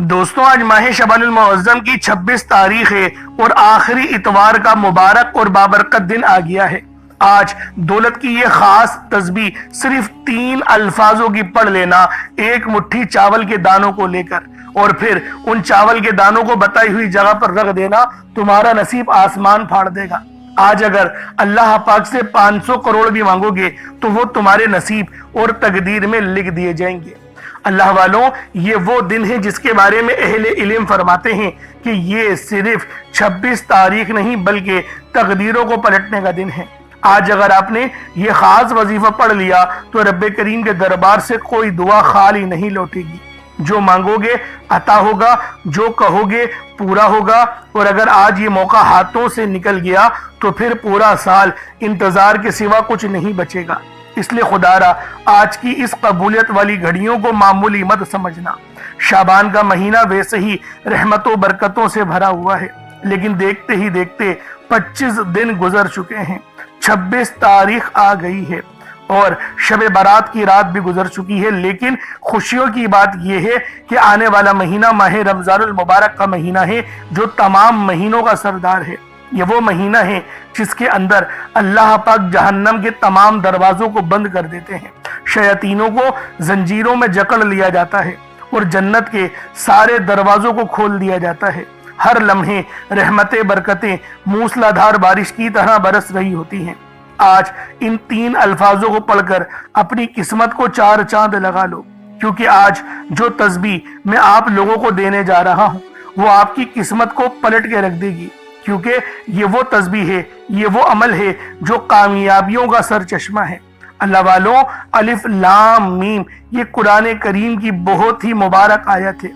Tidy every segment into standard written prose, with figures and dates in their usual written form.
دوستوں آج ماہ شعبان المعظم کی 26 تاریخ ہے اور آخری اتوار کا مبارک اور بابرکت دن آ گیا ہے۔ آج دولت کی یہ خاص تسبیح صرف 3 الفاظوں کی پڑھ لینا، ایک مٹھی چاول کے دانوں کو لے کر اور پھر ان چاول کے دانوں کو بتائی ہوئی جگہ پر رکھ دینا، تمہارا نصیب آسمان پھاڑ دے گا۔ آج اگر اللہ پاک سے 500 کروڑ بھی مانگو گے تو وہ تمہارے نصیب اور تقدیر میں لکھ دیے جائیں گے۔ اللہ والوں، یہ وہ دن ہے جس کے بارے میں اہل علم فرماتے ہیں کہ یہ صرف 26 تاریخ نہیں بلکہ تقدیروں کو پلٹنے کا دن ہے۔ آج اگر آپ نے یہ خاص وظیفہ پڑھ لیا تو رب کریم کے دربار سے کوئی دعا خالی نہیں لوٹے گی۔ جو مانگو گے عطا ہوگا، جو کہو گے پورا ہوگا، اور اگر آج یہ موقع ہاتھوں سے نکل گیا تو پھر پورا سال انتظار کے سوا کچھ نہیں بچے گا۔ اس لیے خدا را آج کی اس قبولیت والی گھڑیوں کو معمولی مت سمجھنا۔ شعبان کا مہینہ ویسے ہی رحمت و برکتوں سے بھرا ہوا ہے، لیکن دیکھتے ہی دیکھتے 25 دن گزر چکے ہیں، 26 تاریخ آ گئی ہے اور شب برات کی رات بھی گزر چکی ہے۔ لیکن خوشیوں کی بات یہ ہے کہ آنے والا مہینہ ماہ رمضان المبارک کا مہینہ ہے جو تمام مہینوں کا سردار ہے۔ یہ وہ مہینہ ہے جس کے اندر اللہ پاک جہنم کے تمام دروازوں کو بند کر دیتے ہیں، شیاطینوں کو زنجیروں میں جکڑ لیا جاتا ہے اور جنت کے سارے دروازوں کو کھول دیا جاتا ہے۔ ہر لمحے رحمتیں برکتیں موسلا دھار بارش کی طرح برس رہی ہوتی ہیں۔ آج ان 3 الفاظوں کو پڑھ کر اپنی قسمت کو 4 چاند لگا لو، کیونکہ آج جو تسبیح میں آپ لوگوں کو دینے جا رہا ہوں وہ آپ کی قسمت کو پلٹ کے رکھ دے گی، کیونکہ یہ وہ تسبیح ہے، یہ وہ عمل ہے جو کامیابیوں کا سر چشمہ ہے۔ اللہ والوں، الف لام میم یہ قرآن کریم کی بہت ہی مبارک آیت ہے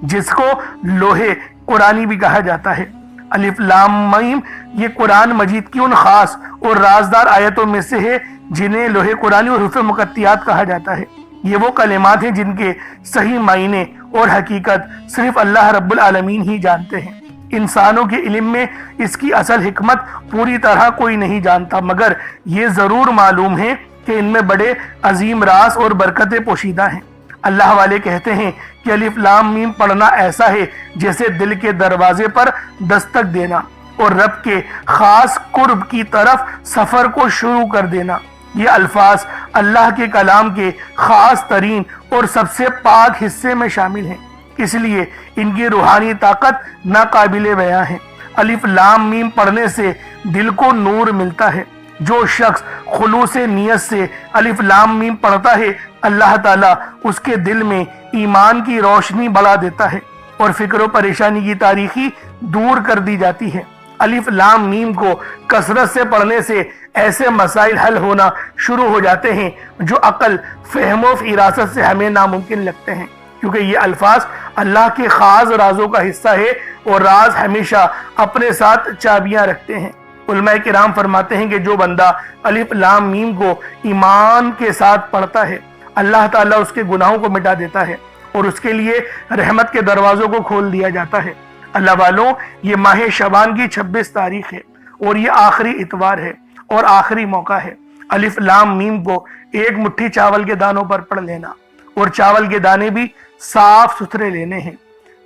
جس کو لوحے قرآنی بھی کہا جاتا ہے۔ الف لام میم یہ قرآن مجید کی ان خاص اور رازدار آیتوں میں سے ہے جنہیں لوحے قرآنی اور حروف مقطعات کہا جاتا ہے۔ یہ وہ کلمات ہیں جن کے صحیح معنی اور حقیقت صرف اللہ رب العالمین ہی جانتے ہیں۔ انسانوں کے علم میں اس کی اصل حکمت پوری طرح کوئی نہیں جانتا، مگر یہ ضرور معلوم ہے کہ ان میں بڑے عظیم راز اور برکتیں پوشیدہ ہیں۔ اللہ والے کہتے ہیں کہ الف لام میم پڑھنا ایسا ہے جیسے دل کے دروازے پر دستک دینا اور رب کے خاص قرب کی طرف سفر کو شروع کر دینا۔ یہ الفاظ اللہ کے کلام کے خاص ترین اور سب سے پاک حصے میں شامل ہیں، اس لیے ان کی روحانی طاقت ناقابل بیاں ہے۔ الف لام میم پڑھنے سے دل کو نور ملتا ہے۔ جو شخص خلوص نیت سے الف لام میم پڑھتا ہے، اللہ تعالیٰ اس کے دل میں ایمان کی روشنی بڑھا دیتا ہے اور فکر و پریشانی کی تاریکی دور کر دی جاتی ہے۔ الف لام میم کو کثرت سے پڑھنے سے ایسے مسائل حل ہونا شروع ہو جاتے ہیں جو عقل، فہم و فراست سے ہمیں ناممکن لگتے ہیں، کیونکہ یہ الفاظ اللہ کے خاص رازوں کا حصہ ہے اور راز ہمیشہ اپنے ساتھ چابیاں رکھتے ہیں۔ علماء کرام فرماتے ہیں کہ جو بندہ الف لام میم کو ایمان کے ساتھ پڑھتا ہے، اللہ تعالیٰ اس کے گناہوں کو مٹا دیتا ہے اور اس کے لیے رحمت کے دروازوں کو کھول دیا جاتا ہے۔ اللہ والوں، یہ ماہ شعبان کی 26 تاریخ ہے اور یہ آخری اتوار ہے اور آخری موقع ہے۔ الف لام میم کو ایک مٹھی چاول کے دانوں پر پڑھ لینا، اور چاول کے دانے بھی صاف ستھرے لینے ہیں۔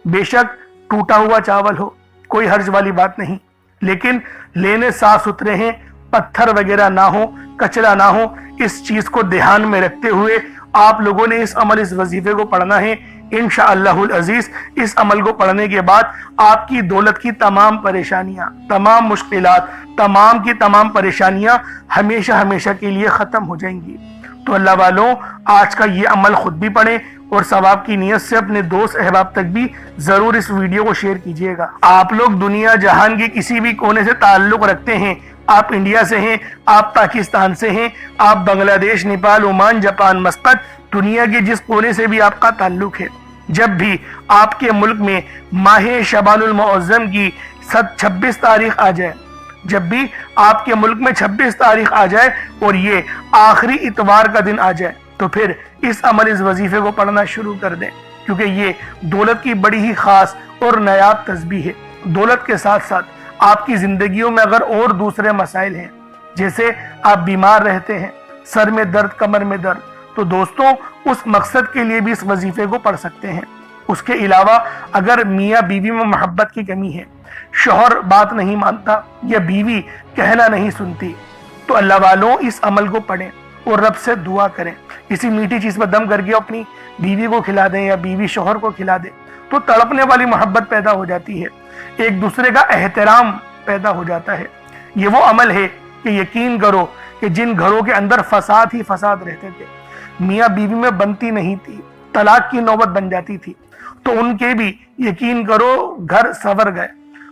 بے شک ٹوٹا ہوا چاول ہو، کوئی حرج والی بات نہیں، لیکن لینے صاف ستھرے ہیں، پتھر وغیرہ نہ ہو، کچرا نہ ہو۔ اس چیز کو دھیان میں رکھتے ہوئے آپ لوگوں نے اس وظیفے کو پڑھنا ہے۔ انشاءاللہ العزیز اس عمل کو پڑھنے کے بعد آپ کی دولت کی تمام پریشانیاں، تمام مشکلات، تمام کی تمام پریشانیاں ہمیشہ ہمیشہ کے لیے ختم ہو جائیں گی۔ تو اللہ والوں، آج کا یہ عمل خود بھی پڑھیں اور ثواب کی نیت سے اپنے دوست احباب تک بھی ضرور اس ویڈیو کو شیئر کیجیے گا۔ آپ لوگ دنیا جہان کے کسی بھی کونے سے تعلق رکھتے ہیں، آپ انڈیا سے ہیں، آپ پاکستان سے ہیں، آپ بنگلہ دیش، نیپال، عمان، جاپان، مسقط، دنیا کے جس کونے سے بھی آپ کا تعلق ہے، جب بھی آپ کے ملک میں ماہ شعبان المعظم کی 26 تاریخ آ جائے، جب بھی آپ کے ملک میں 26 تاریخ آ جائے اور یہ آخری اتوار کا دن آ جائے، تو پھر اس وظیفے کو پڑھنا شروع کر دیں، کیونکہ یہ دولت کی بڑی ہی خاص اور نایاب تسبیح ہے۔ دولت کے ساتھ ساتھ آپ کی زندگیوں میں اگر اور دوسرے مسائل ہیں، جیسے آپ بیمار رہتے ہیں، سر میں درد، کمر میں درد، تو دوستوں اس مقصد کے لیے بھی اس وظیفے کو پڑھ سکتے ہیں۔ اس کے علاوہ اگر میاں بیوی میں محبت کی کمی ہے، شوہر بات نہیں مانتا یا بیوی کہنا نہیں سنتی، تو اللہ والوں اس عمل کو پڑھیں اور رب سے دعا کریں، کسی میٹھی چیز پر دم کر کے اپنی بیوی کو کھلا دیں یا بیوی شوہر کو کھلا دیں، تو تڑپنے والی محبت پیدا ہو جاتی ہے، ایک دوسرے کا احترام پیدا ہو جاتا ہے۔ یہ وہ عمل ہے کہ یقین کرو کہ جن گھروں کے اندر فساد ہی فساد رہتے تھے، میاں بیوی میں بنتی نہیں تھی، طلاق کی نوبت بن جاتی تھی، تو ان کے بھی یقین کرو گھر سنور گئے،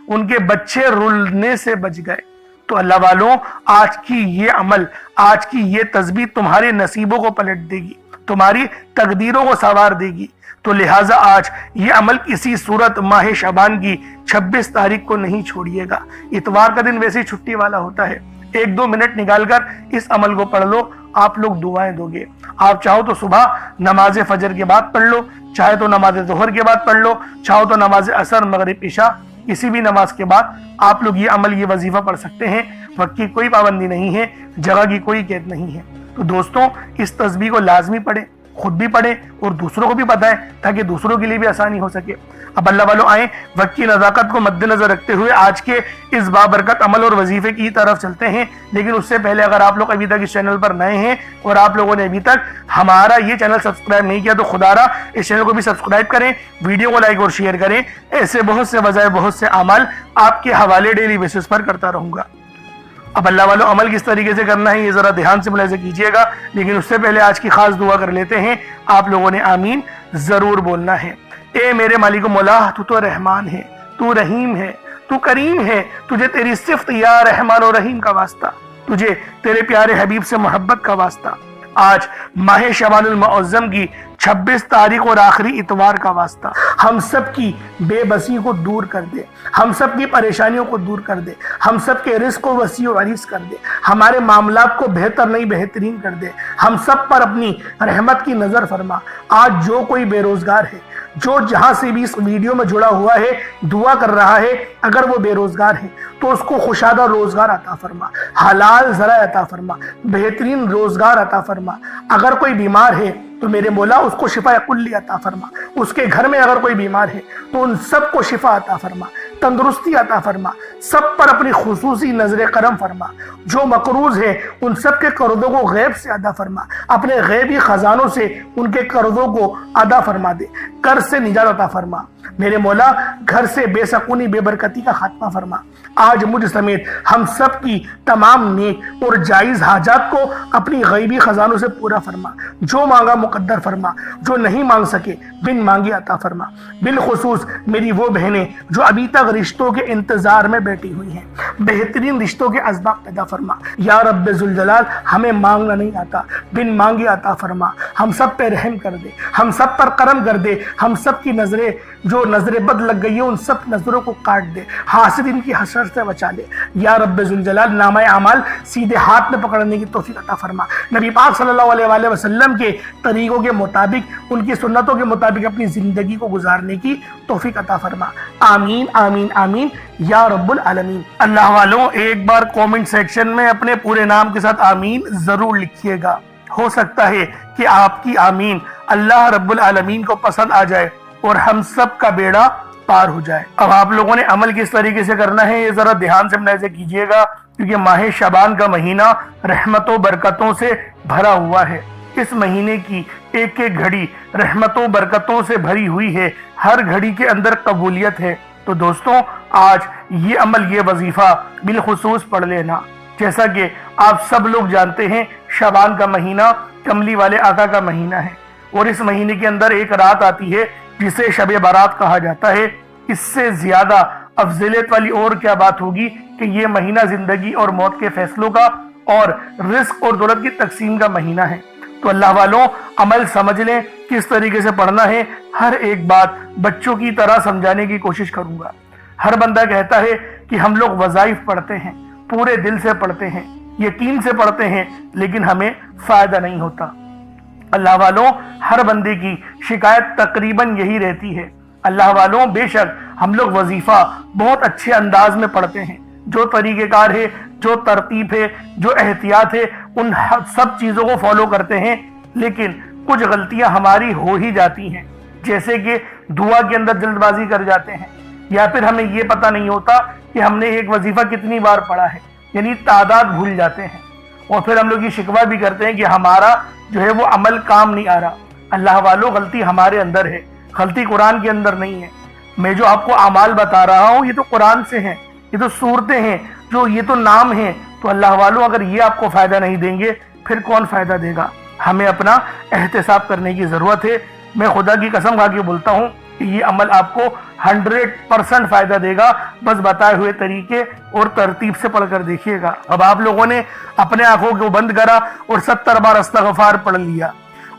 ان کے بچے رلنے سے بچ گئے۔ تو اللہ والوں، آج کی یہ عمل، آج کی یہ تسبیح تمہارے نصیبوں کو پلٹ دے گی، تمہاری تقدیروں کو سنوار دے گی۔ تو لہٰذا آج یہ عمل کسی صورت ماہ شعبان کی 26 تاریخ کو نہیں چھوڑیے گا۔ اتوار کا دن ویسے ہی چھٹی والا ہوتا ہے، 1-2 منٹ نکال کر اس عمل کو پڑھ لو، آپ لوگ دعائیں دو گے۔ آپ چاہو تو صبح نماز فجر کے بعد پڑھ لو، چاہے تو نماز ظہر کے بعد پڑھ لو، چاہو تو نماز عصر مغرب عشاء کسی بھی نماز کے بعد آپ لوگ یہ عمل، یہ وظیفہ پڑھ سکتے ہیں۔ وقت کی کوئی پابندی نہیں ہے، جگہ کی کوئی قید نہیں ہے۔ تو دوستوں، اس تسبیح کو لازمی پڑھیں، خود بھی پڑھیں اور دوسروں کو بھی بتائیں تاکہ دوسروں کے لیے بھی آسانی ہو سکے۔ اب اللہ والوں آئیں، وقت کی نزاکت کو مد نظر رکھتے ہوئے آج کے اس بابرکت عمل اور وظیفے کی طرف چلتے ہیں۔ لیکن اس سے پہلے اگر آپ لوگ ابھی تک اس چینل پر نئے ہیں اور آپ لوگوں نے ابھی تک ہمارا یہ چینل سبسکرائب نہیں کیا تو خدا را اس چینل کو بھی سبسکرائب کریں، ویڈیو کو لائک اور شیئر کریں۔ ایسے بہت سے وظائف، بہت سے اعمال آپ کے حوالے ڈیلی بیسس پر کرتا رہوں گا۔ اب اللہ والوں، عمل کس طریقے سے کرنا ہے یہ ذرا دھیان سے ملاحظہ کیجئے گا، لیکن اس سے پہلے آج کی خاص دعا کر لیتے ہیں۔ آپ لوگوں نے آمین ضرور بولنا ہے۔ اے میرے مالک و مولا، تو رحمان ہے، تو رحیم ہے، تو کریم ہے، تجھے تیری صفت یا رحمان و رحیم کا واسطہ، تجھے تیرے پیارے حبیب سے محبت کا واسطہ، آج ماہ شعبان المعظم کی 26 تاریخ اور آخری اتوار کا واسطہ، ہم سب کی بے بسی کو دور کر دے، ہم سب کی پریشانیوں کو دور کر دے، ہم سب کے رزق کو وسیع و عریض کر دے، ہمارے معاملات کو بہتر نہیں بہترین کر دے، ہم سب پر اپنی رحمت کی نظر فرما۔ آج جو کوئی بے روزگار ہے، جو جہاں سے بھی اس ویڈیو میں جڑا ہوا ہے، دعا کر رہا ہے، اگر وہ بے روزگار ہے تو اس کو خوشادہ روزگار عطا فرما، حلال ذرائع عطا فرما، بہترین روزگار عطا فرما۔ اگر کوئی بیمار ہے تو میرے مولا اس کو شفا کلی عطا فرما، اس کے گھر میں اگر کوئی بیمار ہے تو ان سب کو شفا عطا فرما، تندرستی عطا فرما، سب پر اپنی خصوصی نظر کرم فرما۔ جو مقروض ہے ان سب کے قرضوں کو غیب سے ادا فرما، اپنے غیبی خزانوں سے ان کے قرضوں کو ادا فرما دے، قرض سے نجات عطا فرما۔ میرے مولا گھر سے بے سکونی، بے برکتی کا خاتمہ فرما۔ آج مجھ سمیت ہم سب کی تمام نیک اور جائز حاجات کو اپنی غیبی خزانوں سے پورا فرما، جو مانگا مقدر فرما، جو نہیں مانگ سکے بن مانگے عطا فرما۔ بالخصوص میری وہ بہنیں جو ابھی تک رشتوں کے انتظار میں بیٹھی ہوئی ہیں، بہترین رشتوں کے اسباب پیدا فرما۔ یا رب ذوالجلال، ہمیں مانگنا نہیں آتا، بن مانگے عطا فرما۔ ہم سب پہ رحم کر دے، ہم سب پر کرم کر دے، ہم سب کی نظریں جو نظر بد لگ گئی ہے ان سب نظروں کو کاٹ دے، حاسدین کی حسد سے بچا لے۔ یا رب ذوالجلال، نامہ اعمال سیدھے ہاتھ میں پکڑنے کی توفیق عطا فرما۔ نبی پاک صلی اللہ علیہ وآلہ وسلم کے طریقوں کے مطابق، ان کی سنتوں کے مطابق اپنی زندگی کو گزارنے کی توفیق عطا فرما۔ آمین آمین آمین یا رب العالمین۔ اللہ والوں، ایک بار کومنٹ سیکشن میں اپنے پورے نام کے ساتھ آمین ضرور لکھیے گا، ہو سکتا ہے کہ آپ کی آمین اللہ رب العالمین کو پسند آ جائے اور ہم سب کا بیڑا پار ہو جائے۔ اب آپ لوگوں نے عمل کس طریقے سے کرنا ہے یہ ذرا دھیان سے ملاحظہ کیجئے گا، کیونکہ ماہ شعبان کا مہینہ رحمتوں برکتوں سے بھرا ہوا ہے۔ اس مہینے کی ایک ایک گھڑی رحمتوں برکتوں سے بھری ہوئی ہے، ہر گھڑی کے اندر قبولیت ہے۔ تو دوستوں، آج یہ عمل، یہ وظیفہ بالخصوص پڑھ لینا۔ جیسا کہ آپ سب لوگ جانتے ہیں، شعبان کا مہینہ کملی والے آقا کا مہینہ ہے، اور اس مہینے کے اندر ایک رات آتی ہے جسے شب برات کہا جاتا ہے۔ اس سے زیادہ افضلیت والی اور کیا بات ہوگی کہ یہ مہینہ زندگی اور موت کے فیصلوں کا اور رزق اور دولت کی تقسیم کا مہینہ ہے۔ تو اللہ والوں، عمل سمجھ لیں کس طریقے سے پڑھنا ہے۔ ہر ایک بات بچوں کی طرح سمجھانے کی کوشش کروں گا۔ ہر بندہ کہتا ہے کہ ہم لوگ وظائف پڑھتے ہیں، پورے دل سے پڑھتے ہیں، یقین سے پڑھتے ہیں، لیکن ہمیں فائدہ نہیں ہوتا۔ اللہ والوں، ہر بندے کی شکایت تقریباً یہی رہتی ہے۔ اللہ والوں، بے شک ہم لوگ وظیفہ بہت اچھے انداز میں پڑھتے ہیں، جو طریقہ کار ہے، جو ترتیب ہے، جو احتیاط ہے، ان سب چیزوں کو فالو کرتے ہیں، لیکن کچھ غلطیاں ہماری ہو ہی جاتی ہیں۔ جیسے کہ دعا کے اندر جلد بازی کر جاتے ہیں، یا پھر ہمیں یہ پتہ نہیں ہوتا کہ ہم نے ایک وظیفہ کتنی بار پڑھا ہے، یعنی تعداد بھول جاتے ہیں، اور پھر ہم لوگ یہ شکوہ بھی کرتے ہیں کہ ہمارا جو ہے وہ عمل کام نہیں آ رہا۔ اللہ والو، غلطی ہمارے اندر ہے، غلطی قرآن کے اندر نہیں ہے۔ میں جو آپ کو اعمال بتا رہا ہوں یہ تو قرآن سے ہیں، یہ تو صورتیں ہیں، یہ تو نام ہیں۔ تو اللہ والو، اگر یہ آپ کو فائدہ نہیں دیں گے پھر کون فائدہ دے گا؟ ہمیں اپنا احتساب کرنے کی ضرورت ہے۔ میں خدا کی قسم کھا کے بولتا ہوں کہ یہ عمل آپ کو 100% فائدہ دے گا، بس بتائے ہوئے طریقے اور ترتیب سے پڑھ کر دیکھیے گا۔ اب آپ لوگوں نے اپنے آنکھوں کو بند کرا اور 70 بار استغفار پڑھ لیا،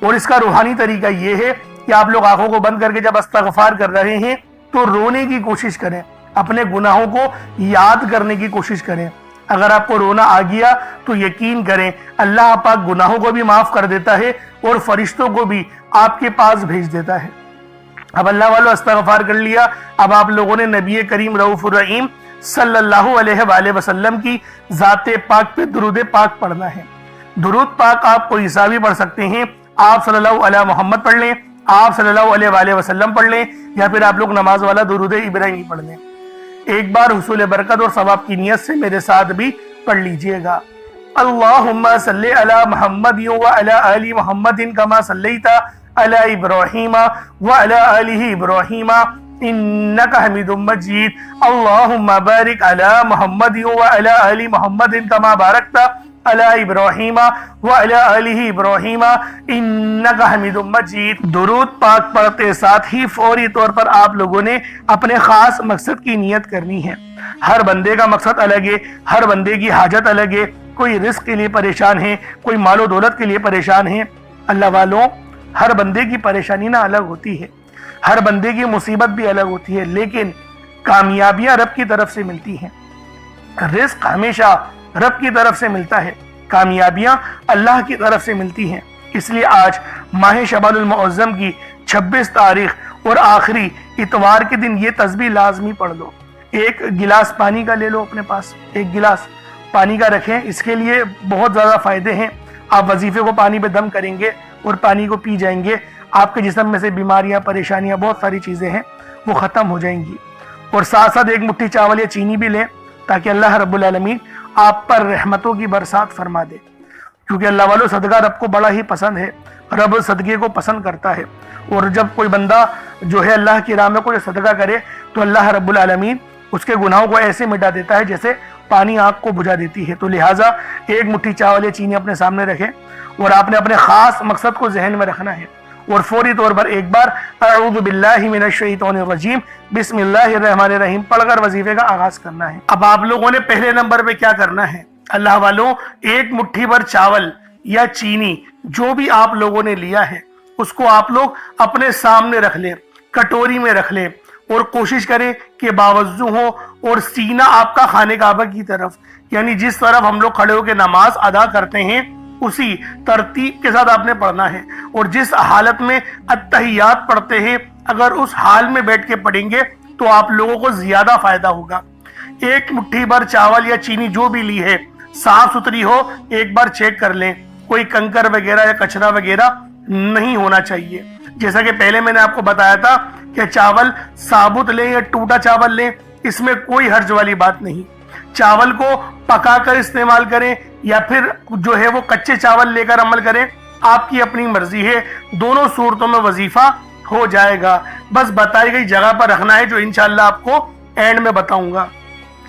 اور اس کا روحانی طریقہ یہ ہے کہ آپ لوگ آنکھوں کو بند کر کے جب استغفار کر رہے ہیں تو رونے کی کوشش کریں، اپنے گناہوں کو یاد کرنے کی کوشش کریں۔ اگر آپ کو رونا آ گیا تو یقین کریں اللہ پاک گناہوں کو بھی معاف کر دیتا ہے اور فرشتوں کو بھی آپ کے پاس بھیج دیتا ہے۔ اب اللہ والو استغفار کر لیا، اب آپ لوگوں نے نبی کریم رؤوف الرحیم صلی اللہ علیہ وآلہ وسلم کی ذات پاک پہ درود پاک پڑھنا ہے۔ درود پاک آپ کوئی سا بھی پڑھ سکتے ہیں، آپ صلی اللہ علیہ محمد پڑھ لیں، آپ صلی اللہ علیہ وآلہ وسلم پڑھ لیں، یا پھر آپ لوگ نماز والا درود ابراہیمی پڑھ لیں۔ ایک بار حصول برکت اور ثواب کی نیت سے میرے ساتھ بھی پڑھ لیجئے گا۔ اللہم صلی علی محمد وعلی آل محمد کما صلیت علی ابراہیم وعلی آل ابراہیم انک حمید مجید۔ اللہم بارک علی محمد وعلی آل محمد کما بارکت علی ابراہیم وعلی آل ابراہیم انک حمید مجید۔ درود پاک پڑھتے ساتھ ہی فوری طور پر آپ لوگوں نے اپنے خاص مقصد کی نیت کرنی ہے۔ ہر بندے کا مقصد الگ ہے، ہر بندے کی حاجت الگ ہے، کوئی رزق کے لیے پریشان ہے، کوئی مال و دولت کے لیے پریشان ہے۔ اللہ والوں، ہر بندے کی پریشانی نہ الگ ہوتی ہے، ہر بندے کی مصیبت بھی الگ ہوتی ہے، لیکن کامیابیاں رب کی طرف سے ملتی ہیں، رزق ہمیشہ رب کی طرف سے ملتا ہے، کامیابیاں اللہ کی طرف سے ملتی ہیں۔ اس لیے آج ماہ شعبان المعظم کی 26 تاریخ اور آخری اتوار کے دن یہ تسبیح لازمی پڑھ لو۔ ایک گلاس پانی کا لے لو، اپنے پاس ایک گلاس پانی کا رکھیں، اس کے لیے بہت زیادہ فائدے ہیں۔ آپ وظیفے کو پانی پہ دم کریں گے اور پانی کو پی جائیں گے، آپ کے جسم میں سے بیماریاں، پریشانیاں، بہت ساری چیزیں ہیں وہ ختم ہو جائیں گی۔ اور ساتھ ساتھ ایک مٹھی چاول یا چینی بھی لیں تاکہ اللہ رب العالمین آپ پر رحمتوں کی برسات فرما دے، کیونکہ اللہ والوں صدقہ رب کو بڑا ہی پسند ہے، رب صدقے کو پسند کرتا ہے۔ اور جب کوئی بندہ جو ہے اللہ کی راہ میں کوئی صدقہ کرے تو اللہ رب العالمین اس کے گناہوں کو ایسے مٹا دیتا ہے جیسے پانی آگ کو بجھا دیتی ہے۔ تو لہٰذا ایک مٹھی چاول یا چینی اپنے سامنے رکھیں، اور آپ نے اپنے خاص مقصد کو ذہن میں رکھنا ہے، اور فوری طور پر ایک بار اعوذ باللہ من الشیطان الرجیم بسم اللہ الرحمن الرحیم پڑھ کر وظیفے کا آغاز کرنا ہے۔ اب آپ لوگوں نے پہلے نمبر پہ کیا کرنا ہے؟ اللہ والوں، ایک مٹھی بھر چاول یا چینی جو بھی آپ لوگوں نے لیا ہے اس کو آپ لوگ اپنے سامنے رکھ لیں، کٹوری میں رکھ لیں، اور کوشش کریں کہ باوضو ہو اور سینہ آپ کا خانہ کعبہ کی طرف، یعنی جس طرف ہم لوگ کھڑے ہو کے نماز ادا کرتے ہیں اسی ترتیب کے ساتھ آپ نے پڑھنا ہے۔ اور جس حالت میں التحیات پڑھتے ہیں اگر اس حال میں بیٹھ کے پڑھیں گے تو آپ لوگوں کو زیادہ فائدہ ہوگا۔ ایک مٹھی بھر چاول یا چینی جو بھی لی ہے صاف ستھری ہو، ایک بار چیک کر لیں، کوئی کنکر وغیرہ یا کچرا وغیرہ نہیں ہونا چاہیے۔ جیسا کہ پہلے میں نے آپ کو بتایا تھا کہ چاول ثابت لیں یا ٹوٹا چاول لیں، اس میں کوئی حرج والی بات نہیں۔ چاول کو پکا کر استعمال کریں یا پھر جو ہے وہ کچے چاول لے کر عمل کریں، آپ کی اپنی مرضی ہے، دونوں صورتوں میں وظیفہ ہو جائے گا۔ بس بتائی گئی جگہ پر رکھنا ہے جو انشاءاللہ آپ کو اینڈ میں بتاؤں گا۔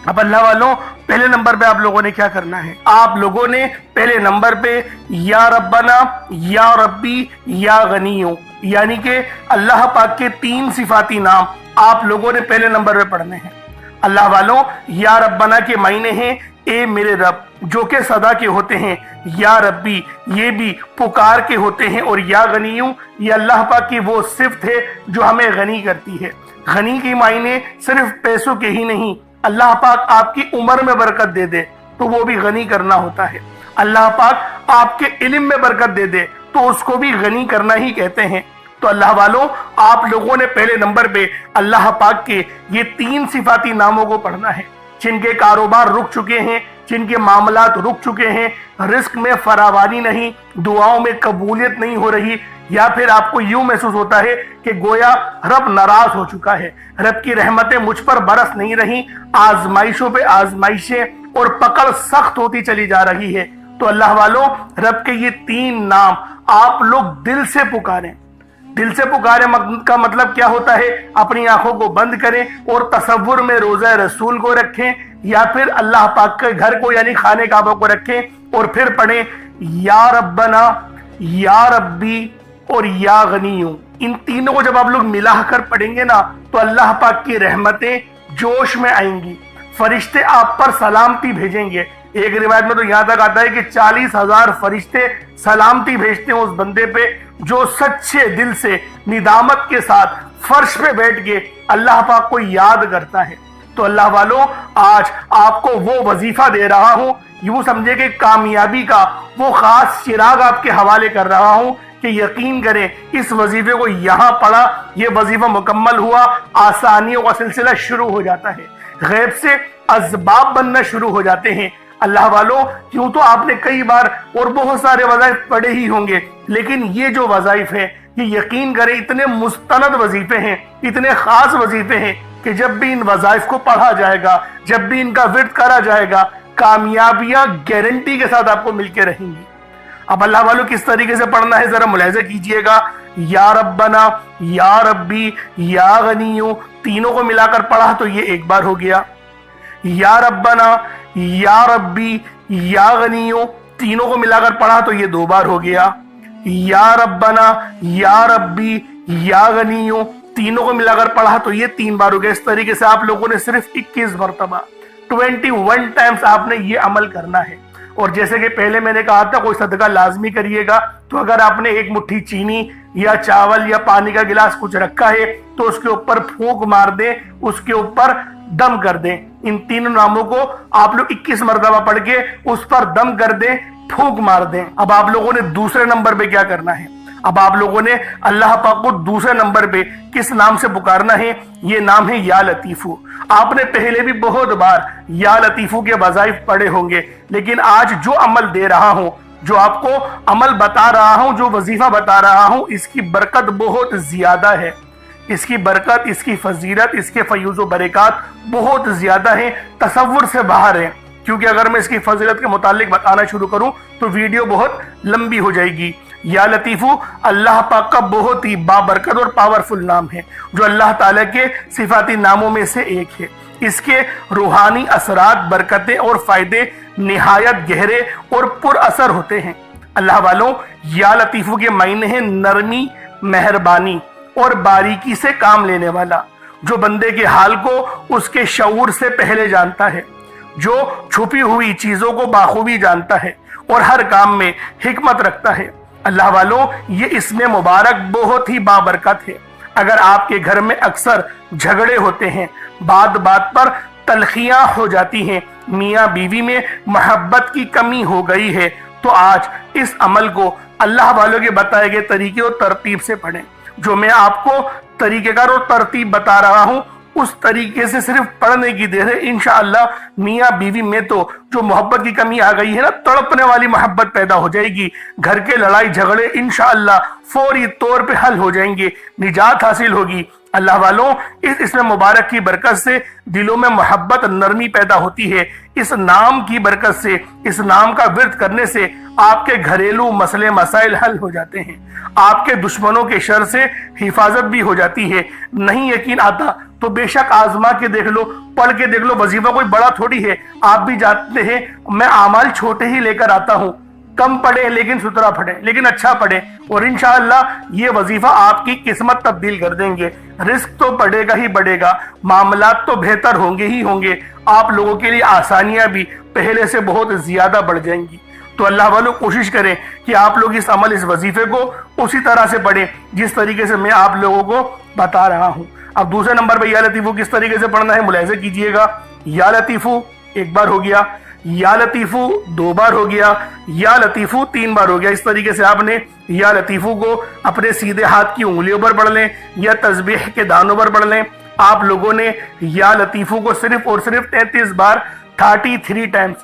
اب اللہ والوں، پہلے نمبر پہ آپ لوگوں نے کیا کرنا ہے؟ آپ لوگوں نے پہلے نمبر پہ یا ربنا، یا ربی، یا غنیو، یعنی کہ اللہ پاک کے 3 صفاتی نام آپ لوگوں نے پہلے نمبر پہ پڑھنے ہیں۔ اللہ والوں، یا ربنا کے معنی ہیں اے میرے رب، جو کہ صدا کے ہوتے ہیں، یا ربی یہ بھی پکار کے ہوتے ہیں، اور یا غنیو یہ اللہ پاک کی وہ صفت ہے جو ہمیں غنی کرتی ہے۔ غنی کے معنی صرف پیسوں کے ہی نہیں، اللہ پاک آپ کی عمر میں برکت دے دے تو وہ بھی غنی کرنا ہوتا ہے، اللہ پاک آپ کے علم میں برکت دے دے تو اس کو بھی غنی کرنا ہی کہتے ہیں۔ تو اللہ والوں، آپ لوگوں نے پہلے نمبر پہ اللہ پاک کے یہ 3 صفاتی ناموں کو پڑھنا ہے، جن کے کاروبار رک چکے ہیں جن کے معاملات رک چکے ہیں، رزق میں فراوانی نہیں، دعاؤں میں قبولیت نہیں ہو رہی، یا پھر آپ کو یوں محسوس ہوتا ہے کہ گویا رب ناراض ہو چکا ہے، رب کی رحمتیں مجھ پر برس نہیں رہی، آزمائشوں پہ آزمائشیں اور پکڑ سخت ہوتی چلی جا رہی ہے، تو اللہ والوں رب کے یہ 3 نام آپ لوگ دل سے پکاریں۔ دل سے پکارے کا مطلب کیا ہوتا ہے؟ اپنی آنکھوں کو بند کریں اور تصور میں روضہ رسول کو رکھیں، یا پھر اللہ پاک کے گھر کو یعنی خانہ کعبہ کو رکھیں، اور پھر پڑھیں یا ربنا، یا ربی اور یا غنیوں۔ ان تینوں کو جب آپ لوگ ملا کر پڑھیں گے نا تو اللہ پاک کی رحمتیں جوش میں آئیں گی، فرشتے آپ پر سلامتی بھیجیں گے۔ ایک روایت میں تو یہاں تک آتا ہے کہ 40,000 فرشتے سلامتی بھیجتے ہیں اس بندے پہ جو سچے دل سے ندامت کے ساتھ فرش پہ بیٹھ کے اللہ پاک کو یاد کرتا ہے۔ تو اللہ والوں آج آپ کو وہ وظیفہ دے رہا ہوں، یوں سمجھے کہ کامیابی کا وہ خاص چراغ آپ کے حوالے کر رہا ہوں کہ یقین کریں اس وظیفے کو یہاں پڑھا، یہ وظیفہ مکمل ہوا، آسانیوں کا سلسلہ شروع ہو جاتا ہے، غیب سے اسباب بننا شروع ہو جاتے ہیں۔ اللہ والوں کیوں تو آپ نے کئی بار اور بہت سارے وظائف پڑھے ہی ہوں گے، لیکن یہ جو وظائف ہیں یہ یقین کریں اتنے مستند وظیفے ہیں، اتنے خاص وظیفے ہیں کہ جب بھی ان وظائف کو پڑھا جائے گا، جب بھی ان کا ورد کرا جائے گا، کامیابیاں گارنٹی کے ساتھ آپ کو مل کے رہیں گی۔ اب اللہ والوں کس طریقے سے پڑھنا ہے ذرا ملاحظہ کیجئے گا۔ یا ربنا، یا ربی، یا غنیوں، تینوں کو ملا کر پڑھا تو یہ ایک بار ہو گیا۔ یا ربنا، یا ربی، یا غنیوں، تینوں کو ملا کر پڑھا تو یہ 2 بار ہو گیا۔ یا ربنا، یا ربی، یا غنیوں، تینوں کو ملا کر پڑھا تو یہ 3 بار ہو گیا۔ اس طریقے سے آپ لوگوں نے صرف 21 مرتبہ 21 ٹائمز آپ نے یہ عمل کرنا ہے۔ اور جیسے کہ پہلے میں نے کہا تھا کوئی صدقہ لازمی کریے گا، تو اگر آپ نے 1 مٹھی چینی یا چاول یا پانی کا گلاس کچھ رکھا ہے تو اس کے اوپر پھونک مار دیں، اس کے اوپر دم کر دیں۔ ان 3 ناموں کو آپ لوگ 21 مرتبہ پڑھ کے اس پر دم کر دیں، پھونک مار دیں۔ اب آپ لوگوں نے دوسرے نمبر پہ کیا کرنا ہے؟ اب آپ لوگوں نے اللہ پاک کو دوسرے نمبر پہ کس نام سے پکارنا ہے؟ یہ نام ہے یا لطیفو۔ آپ نے پہلے بھی بہت بار یا لطیفو کے وظائف پڑھے ہوں گے، لیکن آج جو عمل دے رہا ہوں، جو آپ کو عمل بتا رہا ہوں، جو وظیفہ بتا رہا ہوں، اس کی برکت بہت زیادہ ہے، اس کی برکت، اس کی فضیلت، اس کے فیوز و برکات بہت زیادہ ہیں، تصور سے باہر ہیں۔ کیونکہ اگر میں اس کی فضیلت کے متعلق بتانا شروع کروں تو ویڈیو بہت لمبی ہو جائے گی۔ یا لطیفو اللہ پاک کا بہت ہی بابرکت اور پاورفل نام ہے، جو اللہ تعالیٰ کے صفاتی ناموں میں سے ایک ہے۔ اس کے روحانی اثرات، برکتیں اور فائدے نہایت گہرے اور پر اثر ہوتے ہیں۔ اللہ والوں یا لطیفو کے معنی ہیں نرمی، مہربانی اور باریکی سے کام لینے والا، جو بندے کے حال کو اس کے شعور سے پہلے جانتا ہے، جو چھپی ہوئی چیزوں کو بخوبی جانتا ہے اور ہر کام میں حکمت رکھتا ہے۔ اللہ والوں یہ اسم مبارک بہت ہی بابرکت ہے۔ اگر آپ کے گھر میں اکثر جھگڑے ہوتے ہیں، بات بات پر تلخیاں ہو جاتی ہیں، میاں بیوی میں محبت کی کمی ہو گئی ہے، تو آج اس عمل کو اللہ والوں کے بتائے گئے طریقے اور ترتیب سے پڑھیں۔ جو میں آپ کو طریقہ کار اور ترتیب بتا رہا ہوں اس طریقے سے صرف پڑھنے کی دیر ہے، انشاءاللہ میاں بیوی میں تو جو محبت کی کمی آ گئی ہے نا، تڑپنے والی محبت پیدا ہو جائے گی، گھر کے لڑائی جھگڑے انشاءاللہ فوری طور پہ حل ہو جائیں گے، نجات حاصل ہوگی۔ اللہ والوں اس اسم مبارک کی برکت سے دلوں میں محبت، نرمی پیدا ہوتی ہے۔ اس نام کی برکت سے، اس نام کا ورد کرنے سے آپ کے گھریلو مسئلے مسائل حل ہو جاتے ہیں، آپ کے دشمنوں کے شر سے حفاظت بھی ہو جاتی ہے۔ نہیں یقین آتا تو بے شک آزما کے دیکھ لو، پڑھ کے دیکھ لو، وظیفہ کوئی بڑا تھوڑی ہے۔ آپ بھی جانتے ہیں میں اعمال چھوٹے ہی لے کر آتا ہوں، کم پڑھیں لیکن ستھرا پڑھیں، لیکن اچھا پڑھیں، اور انشاءاللہ یہ وظیفہ آپ کی قسمت تبدیل کر دیں گے۔ رزق تو بڑھے گا ہی بڑھے گا، معاملات تو بہتر ہوں گے ہی ہوں گے، آپ لوگوں کے لیے آسانیاں بھی پہلے سے بہت زیادہ بڑھ جائیں گی۔ تو اللہ والوں کوشش کریں کہ آپ لوگ اس عمل، اس وظیفے کو اسی طرح سے پڑھیں جس طریقے سے میں آپ لوگوں کو بتا رہا ہوں۔ اب دوسرے نمبر پہ یا لطیفو کس طریقے سے پڑھنا ہے ملاحظہ کیجئے گا۔ یا لطیفو 1 بار ہو گیا، یا لطیفو 2 بار ہو گیا، یا لطیفو 3 بار ہو گیا۔ اس طریقے سے آپ نے یا لطیفو کو اپنے سیدھے ہاتھ کی انگلیوں پر پڑھ لیں یا تسبیح کے دانوں پر پڑھ لیں۔ آپ لوگوں نے یا لطیفو کو صرف اور صرف 33 بار 33 ٹائمز